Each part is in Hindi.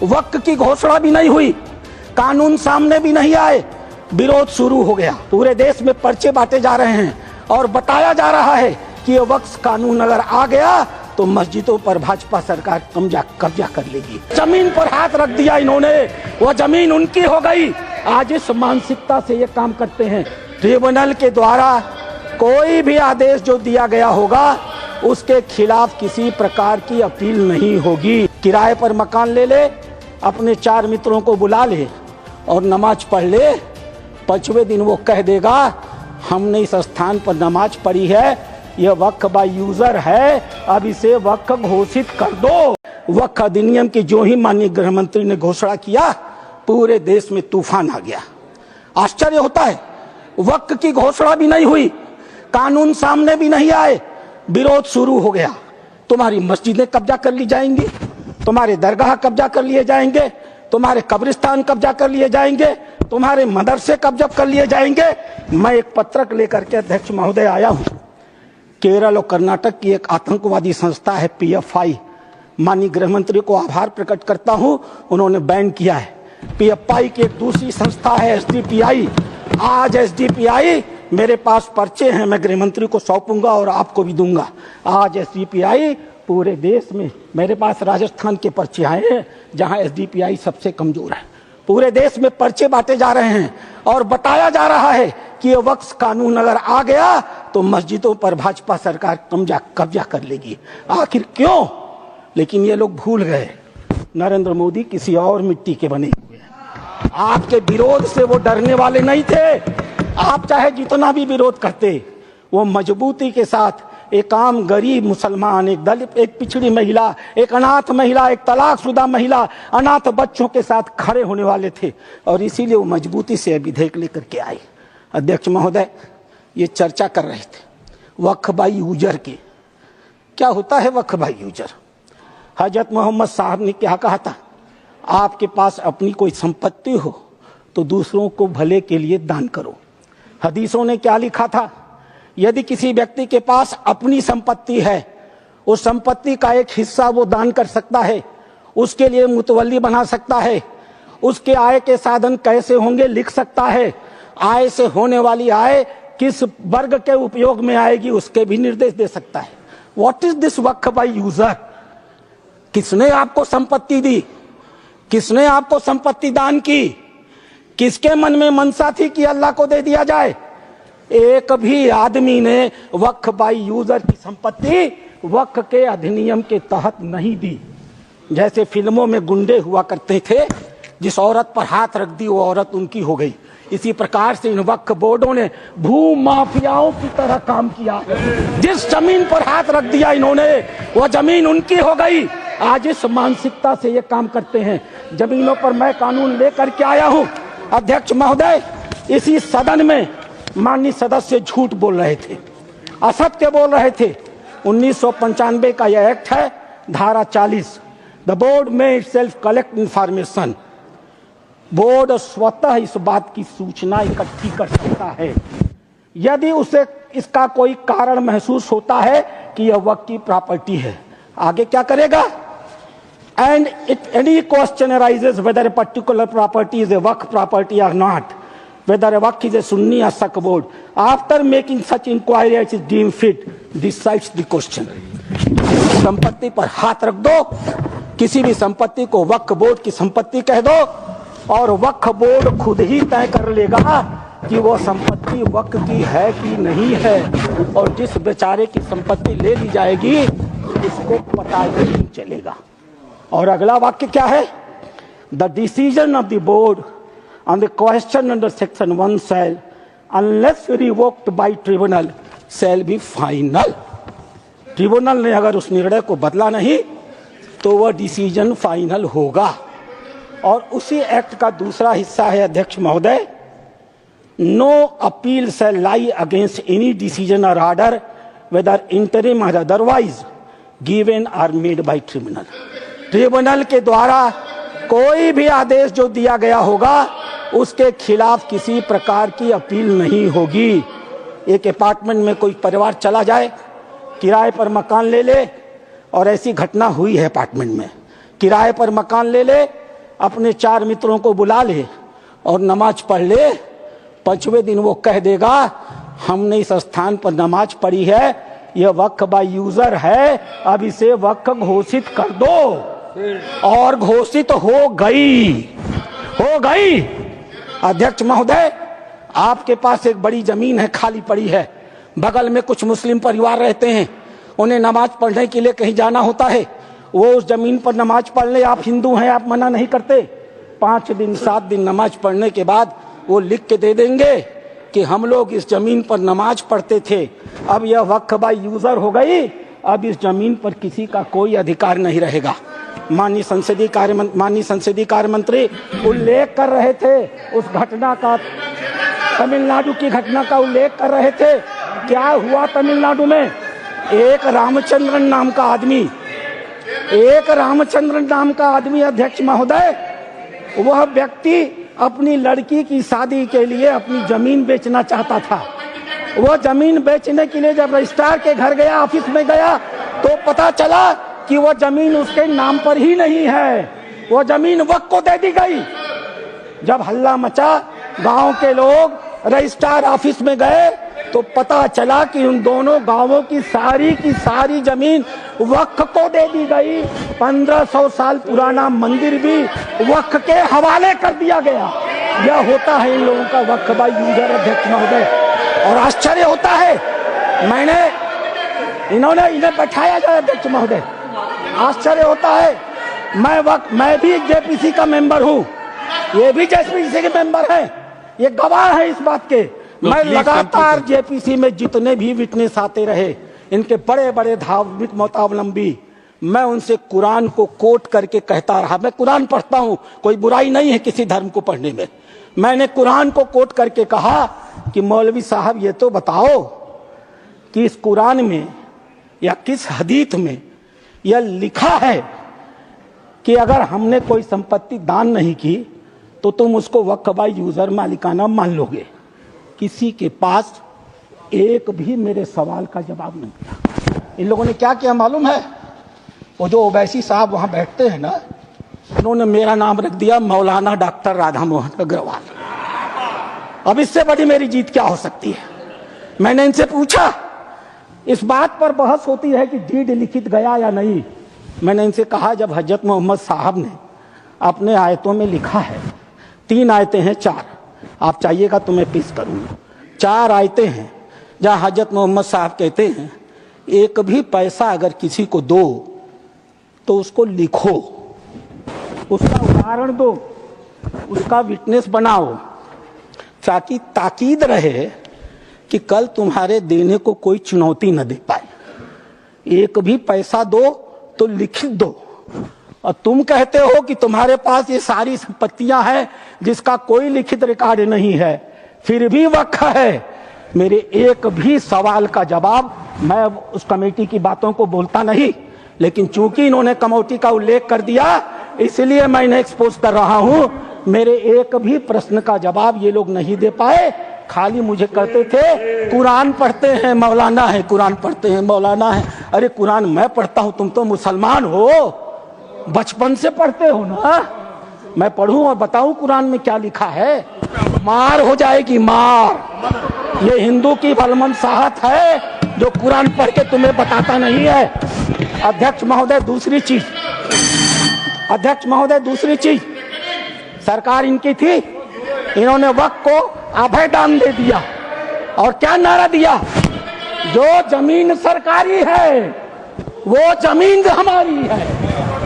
वक्त की घोषणा भी नहीं हुई, कानून सामने भी नहीं आए, विरोध शुरू हो गया। पूरे देश में पर्चे बांटे जा रहे हैं और बताया जा रहा है कि ये वक्फ कानून अगर आ गया तो मस्जिदों पर भाजपा सरकार कब्जा कर लेगी। जमीन पर हाथ रख दिया इन्होंने, वो जमीन उनकी हो गई। आज इस मानसिकता से ये काम करते हैं। ट्रिब्यूनल के द्वारा कोई भी आदेश जो दिया गया होगा उसके खिलाफ किसी प्रकार की अपील नहीं होगी। किराए पर मकान ले ले, अपने 4 मित्रों को बुला ले और नमाज पढ़ ले, 5वें दिन वो कह देगा हमने इस स्थान पर नमाज पढ़ी है, यह वक्फ बाय यूजर है, अब इसे वक्फ घोषित कर दो। वक्फ अधिनियम की जो ही माननीय गृह मंत्री ने घोषणा किया, पूरे देश में तूफान आ गया। आश्चर्य होता है, वक्फ की घोषणा भी नहीं हुई, कानून सामने भी नहीं आए, विरोध शुरू हो गया। तुम्हारी मस्जिदें कब्जा कर ली जाएंगी, तुम्हारे दरगाह कब्जा कर लिए जाएंगे, तुम्हारे कब्रिस्तान कब्जा कर लिए जाएंगे, तुम्हारे मदरसे कब्जा कर लिए जाएंगे। मैं एक पत्रक लेकर के अध्यक्ष महोदय आया हूं। केरल और कर्नाटक की एक आतंकवादी संस्था है PFI, माननीय गृह मंत्री को आभार प्रकट करता हूं, उन्होंने बैन किया है। PFI की एक दूसरी संस्था है SDPI। आज SDPI मेरे पास पर्चे हैं, मैं गृह मंत्री को सौंपूंगा और आपको भी दूंगा। आज SDPI पूरे देश में, मेरे पास राजस्थान के पर्चे आए हैं जहां SDPI सबसे कमजोर है। पूरे देश में पर्चे बांटे जा रहे हैं और बताया जा रहा है कि ये वक्फ कानून अगर आ गया तो मस्जिदों पर भाजपा सरकार कब्जा कर लेगी। आखिर क्यों? लेकिन ये लोग भूल गए, नरेंद्र मोदी किसी और मिट्टी के बने हुए हैं। आपके विरोध से वो डरने वाले नहीं थे। आप चाहे जितना भी विरोध करते, वो मजबूती के साथ एक आम गरीब मुसलमान, एक दलित, एक पिछड़ी महिला, एक अनाथ महिला, एक तलाकशुदा महिला, अनाथ बच्चों के साथ खड़े होने वाले थे और इसीलिए वो मजबूती से विधेयक लेकर के आए। अध्यक्ष महोदय, ये चर्चा कर रहे थे वक्फ बाय यूजर की। क्या होता है वक्फ बाय यूजर? हजरत मोहम्मद साहब ने क्या कहा था? आपके पास अपनी कोई संपत्ति हो तो दूसरों को भले के लिए दान करो। हदीसों ने क्या लिखा था? यदि किसी व्यक्ति के पास अपनी संपत्ति है, उस संपत्ति का एक हिस्सा वो दान कर सकता है, उसके लिए मुतवल्ली बना सकता है, उसके आय के साधन कैसे होंगे लिख सकता है, आय से होने वाली आय किस वर्ग के उपयोग में आएगी उसके भी निर्देश दे सकता है। What is this Waqf by user? किसने आपको संपत्ति दी? किसने आपको संपत्ति दान की? किसके मन में मनसा थी कि अल्लाह को दे दिया जाए? एक भी आदमी ने वक्फ बाय यूजर की संपत्ति वक्फ के अधिनियम के तहत नहीं दी। जैसे फिल्मों में गुंडे हुआ करते थे, जिस औरत पर हाथ रख दी वो औरत उनकी हो गई। इसी प्रकार से इन वक्फ बोर्डों ने भू माफियाओं की तरह काम किया। जिस जमीन पर हाथ रख दिया इन्होंने, वो जमीन उनकी हो गई। आज इस मानसिकता से ये काम करते हैं। जमीनों पर मैं कानून लेकर के आया हूं। अध्यक्ष महोदय, इसी सदन में माननीय सदस्य झूठ बोल रहे थे, असत्य बोल रहे थे। 1995 का यह एक्ट है, धारा 40, द बोर्ड में इटसेल्फ कलेक्ट इंफॉर्मेशन। बोर्ड स्वतः इस बात की सूचना इकट्ठी कर सकता है यदि उसे इसका कोई कारण महसूस होता है कि यह वक्फ की प्रॉपर्टी है। आगे क्या करेगा? And it any question arises whether a particular property is a waqf property और not, whether a waqf is a Sunni or Sikh board, after making such inquiry as is deemed fit, decides the question. संपत्ति पर हाथ रख दो, किसी भी संपत्ति को वक्फ बोर्ड की संपत्ति कह दो और वक्फ बोर्ड खुद ही तय कर लेगा कि वो संपत्ति वक्फ की है कि नहीं है। और जिस बेचारे की संपत्ति ले ली जाएगी उसको पता ही नहीं चलेगा। और अगला वाक्य क्या है? The decision of the board on the question under section 1 shall, unless revoked by tribunal, shall be final. Tribunal ने अगर उस निर्णय को बदला नहीं तो वह डिसीजन फाइनल होगा। और उसी एक्ट का दूसरा हिस्सा है अध्यक्ष महोदय, no appeal shall lie against any decision or order whether interim or otherwise given or made by tribunal. Tribunal के द्वारा कोई भी आदेश जो दिया गया होगा उसके खिलाफ किसी प्रकार की अपील नहीं होगी। एक अपार्टमेंट में कोई परिवार चला जाए, किराए पर मकान ले ले, और ऐसी घटना हुई है अपार्टमेंट में, किराए पर मकान ले ले अपने 4 मित्रों को बुला ले और नमाज पढ़ ले, 5वें दिन वो कह देगा हमने इस स्थान पर नमाज पढ़ी है, यह वक्फ बाय यूजर है, अब इसे वक्फ घोषित कर दो। और घोषित हो गई। अध्यक्ष महोदय, आपके पास एक बड़ी जमीन है, खाली पड़ी है, बगल में कुछ मुस्लिम परिवार रहते हैं, उन्हें नमाज पढ़ने के लिए कहीं जाना होता है, वो उस जमीन पर नमाज पढ़ ले। आप हिंदू हैं, आप मना नहीं करते। 5 दिन 7 दिन नमाज पढ़ने के बाद वो लिख के दे देंगे कि हम लोग इस जमीन पर नमाज पढ़ते थे, अब यह वक्फ बाय यूजर हो गई, अब इस जमीन पर किसी का कोई अधिकार नहीं रहेगा। माननीय संसदीय कार्य मंत्री उल्लेख कर रहे थे उस घटना का, तमिलनाडु की घटना का उल्लेख कर रहे थे। क्या हुआ तमिलनाडु में? एक रामचंद्रन नाम का आदमी अध्यक्ष महोदय, वह व्यक्ति अपनी लड़की की शादी के लिए अपनी जमीन बेचना चाहता था। वो जमीन बेचने के लिए जब रजिस्ट्रार के घर गया, ऑफिस में गया, तो पता चला कि वो जमीन उसके नाम पर ही नहीं है, वो जमीन वक्फ को दे दी गई। जब हल्ला मचा, गांव के लोग रजिस्ट्रार ऑफिस में गए, तो पता चला कि उन दोनों गांवों की सारी जमीन वक्फ को दे दी गई। 1500 साल पुराना मंदिर भी वक्फ के हवाले कर दिया गया। यह होता है इन लोगों का वक्फ बाय यूजर अध्यक्ष महोदय। और आश्चर्य होता है, इन्हें बैठाया जाए अध्यक्ष महोदय, आश्चर्य होता है। मैं भी जेपीसी का मेंबर हूँ, ये भी जेपीसी के मेंबर हैं, ये गवाह है इस बात के। मैं लगातार जेपीसी में जितने भी विटनेस आते रहे, इनके बड़े बड़े धार्मिक मतावलंबी, मैं उनसे कुरान को कोट करके कहता रहा। मैं कुरान पढ़ता हूँ, कोई बुराई नहीं है किसी धर्म को पढ़ने में। मैंने कुरान को कोट करके कहा कि मौलवी साहब ये तो बताओ कि इस कुरान में या किस हदीस में यह लिखा है कि अगर हमने कोई संपत्ति दान नहीं की तो तुम उसको वक्फ बाय यूजर मालिकाना मान लोगे। किसी के पास एक भी मेरे सवाल का जवाब नहीं दिया। इन लोगों ने क्या किया मालूम है? वो जो ओवैसी साहब वहां बैठते हैं ना, उन्होंने मेरा नाम रख दिया मौलाना डॉक्टर राधा मोहन अग्रवाल। अब इससे बड़ी मेरी जीत क्या हो सकती है? मैंने इनसे पूछा, इस बात पर बहस होती है कि डीड लिखित गया या नहीं। मैंने इनसे कहा, जब हजरत मोहम्मद साहब ने अपने आयतों में लिखा है, 3 आयतें हैं, 4, आप चाहिएगा तो मैं पेश करूंगा। 4 आयतें हैं जहां हजरत मोहम्मद साहब कहते हैं एक भी पैसा अगर किसी को दो तो उसको लिखो, उसका उदाहरण दो, उसका विटनेस बनाओ, ताकि ताकीद रहे कि कल तुम्हारे देने को कोई चुनौती न दे पाए। एक भी पैसा दो तो लिखित दो। और तुम कहते हो कि तुम्हारे पास ये सारी संपत्तियां हैं जिसका कोई लिखित रिकॉर्ड नहीं है, फिर भी वक्फ है। मेरे एक भी सवाल का जवाब, मैं उस कमेटी की बातों को बोलता नहीं, लेकिन चूंकि इन्होंने कमेटी का उल्लेख कर दिया इसलिए मैं इन्हें एक्सपोज कर रहा हूं। मेरे एक भी प्रश्न का जवाब ये लोग नहीं दे पाए, खाली मुझे कहते थे कुरान पढ़ते हैं मौलाना है, कुरान पढ़ते हैं मौलाना है। अरे कुरान मैं पढ़ता हूं, तुम तो मुसलमान हो, बचपन से पढ़ते हो ना। मैं पढ़ूं और बताऊं कुरान में क्या लिखा है? मार हो जाएगी, मार। ये हिंदू की भलमनसाहत है जो कुरान पढ़ के तुम्हें बताता नहीं है। अध्यक्ष महोदय दूसरी चीज, सरकार इनकी थी, इन्होंने वक्फ को अभयदान दे दिया। और क्या नारा दिया? जो जमीन सरकारी है वो जमीन हमारी है।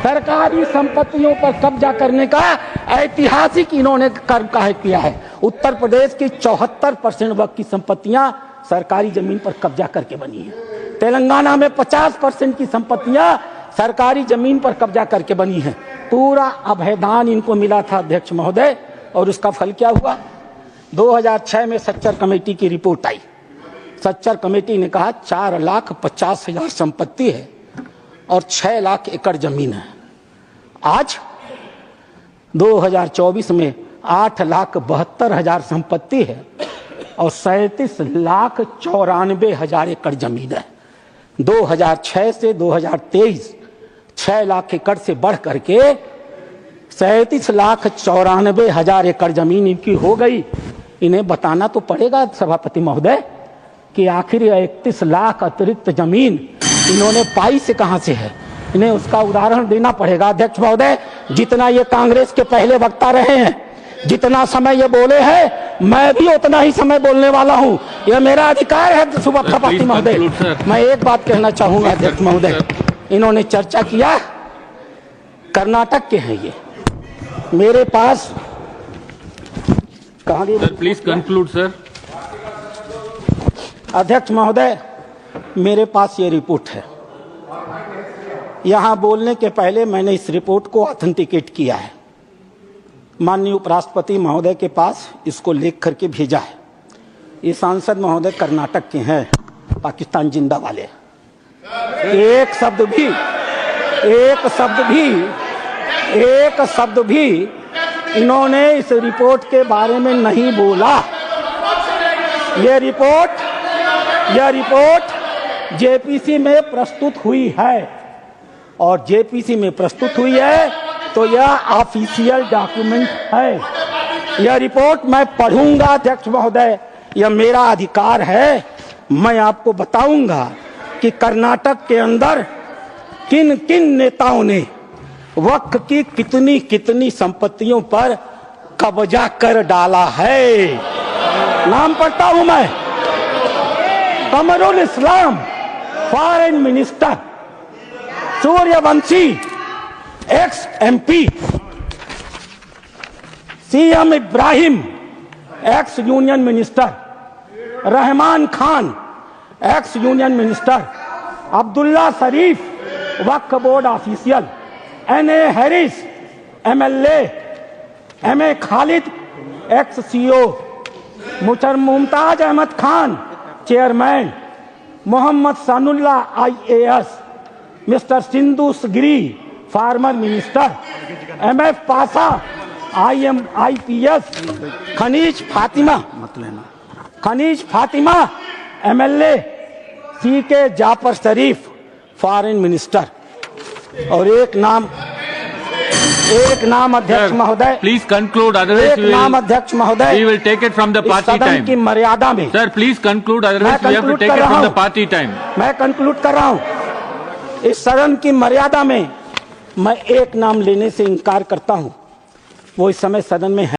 सरकारी संपत्तियों पर कब्जा करने का ऐतिहासिक इन्होंने कर्म काहे किया है। उत्तर प्रदेश की 74% वक्फ की संपत्तियां सरकारी जमीन पर कब्जा करके बनी है। तेलंगाना में 50% की संपत्तियां सरकारी जमीन पर कब्जा करके बनी है। पूरा अभयदान इनको मिला था अध्यक्ष महोदय, और उसका फल क्या हुआ? 2006 में सच्चर कमेटी की रिपोर्ट आई। सच्चर कमेटी ने कहा 4,50,000 संपत्ति है और 6 लाख एकड़ जमीन है। आज 2024 में 8,72,000 संपत्ति है और 37,94,000 एकड़ जमीन है। 2006 से 2023 6 लाख एकड़ से बढ़ करके 37,94,000 एकड़ जमीन इनकी हो गई। इन्हें बताना तो पड़ेगा सभापति महोदय कि आखिर 31 लाख अतिरिक्त जमीन इन्होंने पाई से कहां से है। इन्हें उसका उदाहरण देना पड़ेगा। अध्यक्ष महोदय, जितना ये कांग्रेस के पहले वक्ता रहे हैं, जितना समय ये बोले हैं, मैं भी उतना ही समय बोलने वाला हूं। यह मेरा अधिकार है सभापति महोदय। मैं एक बात कहना चाहूंगा अध्यक्ष महोदय, इन्होंने चर्चा किया कर्नाटक के हैं, ये मेरे पास कहां गई? Please conclude sir. अध्यक्ष महोदय, मेरे पास ये रिपोर्ट है। यहां बोलने के पहले मैंने इस रिपोर्ट को ऑथेंटिकेट किया है, माननीय उपराष्ट्रपति महोदय के पास इसको लिख करके भेजा है। ये सांसद महोदय कर्नाटक के हैं, पाकिस्तान जिंदा वाले। एक शब्द भी इन्होंने इस रिपोर्ट के बारे में नहीं बोला। यह रिपोर्ट जेपीसी में प्रस्तुत हुई है, और जेपीसी में प्रस्तुत हुई है तो यह ऑफिशियल डॉक्यूमेंट है। यह रिपोर्ट मैं पढ़ूंगा अध्यक्ष महोदय, यह मेरा अधिकार है। मैं आपको बताऊंगा कि कर्नाटक के अंदर किन किन नेताओं ने वक्फ की कितनी कितनी संपत्तियों पर कब्जा कर डाला है। नाम पढ़ता हूं मैं। Kamrul Islam foreign minister, Suryavanshi ex MP, CM Ibrahim ex union minister, Rahman Khan ex union minister, Abdullah Sharif Waqf board official, NA Harris MLA, MA Khalid ex CO, Mumtaz Ahmed Khan chairman, Mohammed Sanaulla IAS, mister Sindhu Giri former minister, MF Pasha IPS, Khaneez Fatima MLA, CK Jaffer Sharief foreign minister. और एक नाम अध्यक्ष महोदय, प्लीज कंक्लूड, एक नाम अध्यक्ष महोदय, we will take it from the party सदन time की मर्यादा में। Sir please conclude, otherwise we have to take it from the party time। मैं कंक्लूड कर रहा हूं। इस सदन की मर्यादा में मैं एक नाम लेने से इनकार करता हूं। वो इस समय सदन में है।